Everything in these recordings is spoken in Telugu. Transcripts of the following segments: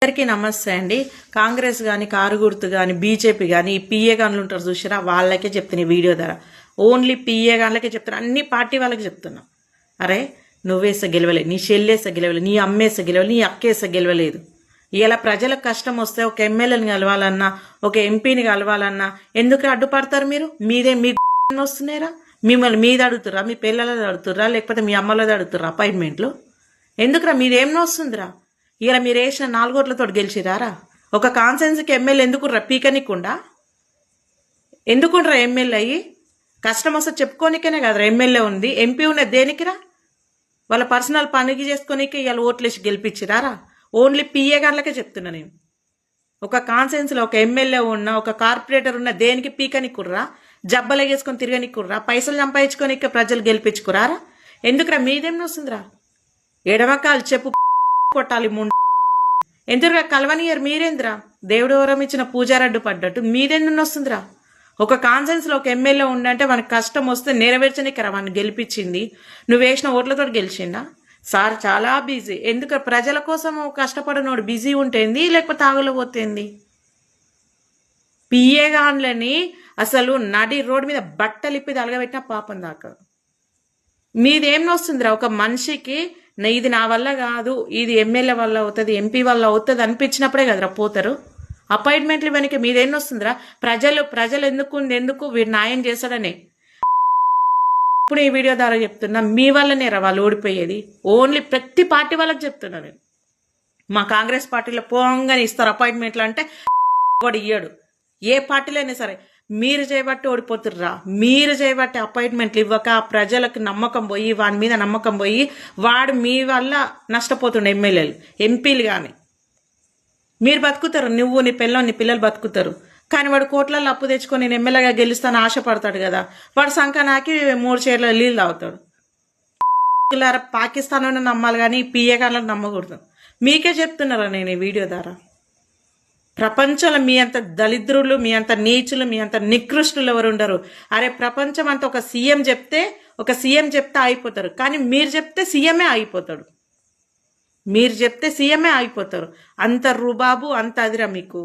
అందరికీ నమస్తే అండి. కాంగ్రెస్ కానీ కారు గుర్తు కానీ బీజేపీ కానీ పిఏ గాన్లు ఉంటారు చూసారా, వాళ్ళకే చెప్తున్నా వీడియో ద్వారా. ఓన్లీ పిఏ గాన్లకే చెప్తున్నా, అన్ని పార్టీ వాళ్ళకి చెప్తున్నా. అరే నువ్వేస గెలవలేదు, నీ చెల్లేస గెలవలేదు, నీ అమ్మేస గెలవలేదు, నీ అక్కేస గెలవలేదు. ఇలా ప్రజలకు కష్టం వస్తే ఒక ఎమ్మెల్యేని కలవాలన్నా ఒక ఎంపీని కలవాలన్నా ఎందుకు అడ్డుపడతారు మీరు? మీదే మీ వస్తున్నారా? మిమ్మల్ని మీద అడుగుతురా, మీ పిల్లలది అడుగుతురా, లేకపోతే మీ అమ్మలది అడుగుతురా అపాయింట్మెంట్లు? ఎందుకురా మీదేం వస్తుందిరా? ఇలా మీరు వేసిన 4 ఓట్లతో గెలిచిరారా? ఒక కాన్సెన్స్కి ఎమ్మెల్యే ఎందుకురా? పీకనికుండా ఎందుకుండ్రా ఎమ్మెల్యే అయ్యి? కష్టం వస్తే చెప్పుకోనికనే కదరా ఎమ్మెల్యే ఉంది. ఎంపీ ఉన్నది దేనికిరా? వాళ్ళ పర్సనల్ పనికి చేసుకోనికే ఇలా ఓట్లేసి గెలిపించిరారా? ఓన్లీ పిఏ గాన్లకే చెప్తున్నా నేను. ఒక కాన్సెన్స్లో ఒక ఎమ్మెల్యే ఉన్న ఒక కార్పొరేటర్ ఉన్న దేనికి పీకనికుర్రా? జబ్బలగేసుకొని తిరగనికుర్రా? పైసలు సంపాదించుకోనికే ప్రజలు గెలిపించుకురారా? ఎందుకురా మీదేం వస్తుందిరా? ఎడమకాలు చెప్పు కొట్టాలి ముందు. ఎందుకురా కలవనియర్ మీరేంద్రా? దేవుడు వరం ఇచ్చిన పూజారడ్డు పడ్డట్టు మీదెందుకు వస్తుందిరా? ఒక కాన్సెన్స్లో ఒక ఎమ్మెల్యే ఉండంటే మనకు కష్టం వస్తే నెరవేర్చనికరా వాడిని గెలిపించింది. నువ్వు వేసిన ఓట్లతో గెలిచిండా? సార్ చాలా బిజీ. ఎందుకు ప్రజల కోసం కష్టపడినోడు బిజీ ఉంటేంది, లేకపోతే ఆగులో పోతేంది? పిఏ గాన్లని అసలు నడి రోడ్డు మీద బట్టలిప్పి తలగబెట్టిన పాపం దాకా. మీదేం వస్తుందిరా? ఒక మనిషికి ఇది నా వల్ల కాదు, ఇది ఎమ్మెల్యే వల్ల అవుతుంది, ఎంపీ వల్ల అవుతుంది అనిపించినప్పుడే కదరా పోతారు. అపాయింట్మెంట్లు వెనక మీదేం వస్తుందిరా? ప్రజలు ఎందుకు వీడు న్యాయం చేస్తాడనే ఇప్పుడు ఈ వీడియో ద్వారా చెప్తున్నా. మీ వల్లనే రా వాళ్ళు ఓడిపోయేది. ఓన్లీ ప్రతి పార్టీ వాళ్ళకి చెప్తున్నా నేను. మా కాంగ్రెస్ పార్టీలో పోంగానే ఇస్తారు అపాయింట్మెంట్లు అంటే వాడు ఇయ్యాడు. ఏ పార్టీలో అయినా సరే మీరు చేయబట్టి ఓడిపోతుర్రా. మీరు చేయబట్టి అపాయింట్మెంట్లు ఇవ్వక ప్రజలకు నమ్మకం పోయి వాడి మీద నమ్మకం పోయి వాడు మీ వల్ల నష్టపోతుండే ఎమ్మెల్యేలు ఎంపీలు. కానీ మీరు బతుకుతారు, నువ్వు నీ పిల్లలు బతుకుతారు. కానీ వాడు కోట్లలో అప్పు తెచ్చుకొని నేను ఎమ్మెల్యేగా గెలుస్తాను ఆశపడతాడు కదా, వాడు సంకనాకి 3 చీరల నీళ్ళు తాగుతాడు. పాకిస్తాన్ నమ్మాలి కానీ పిఏ గాన్లను నమ్మకూడదు. మీకే చెప్తున్నారా నేను ఈ వీడియో ద్వారా. ప్రపంచంలో మీ అంత దళిద్రులు, మీ అంత నీచులు, మీ అంత నికృష్టులు ఎవరు ఉండరు. అరే ప్రపంచం అంతా ఒక సీఎం చెప్తే అయిపోతారు, కానీ మీరు చెప్తే సీఎమే అయిపోతాడు. అంత రుబాబు, అంత అదిరా మీకు.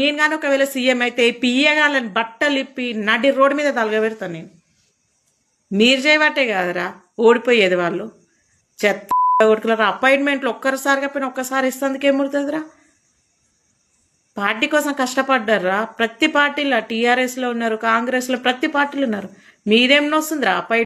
నేను కానీ ఒకవేళ సీఎం అయితే పియ్యగాలని బట్టలు ఇప్పి నడి రోడ్డు మీద తలగబెడతాను నేను. మీరు చేయబట్టే కాదురా ఓడిపోయేది వాళ్ళు. చెత్త ఓడుకులరా. అపాయింట్మెంట్లు ఒక్కసారిగా పోయినా ఒక్కసారి ఇస్తేందుకు ఏముడుతుందిరా? పార్టీ కోసం కష్టపడ్డారా ప్రతి పార్టీలో. టీఆర్ఎస్లో ఉన్నారు, కాంగ్రెస్లో ప్రతి పార్టీలు ఉన్నారు. మీరేం వస్తుందిరా అపాయింట్మెంట్?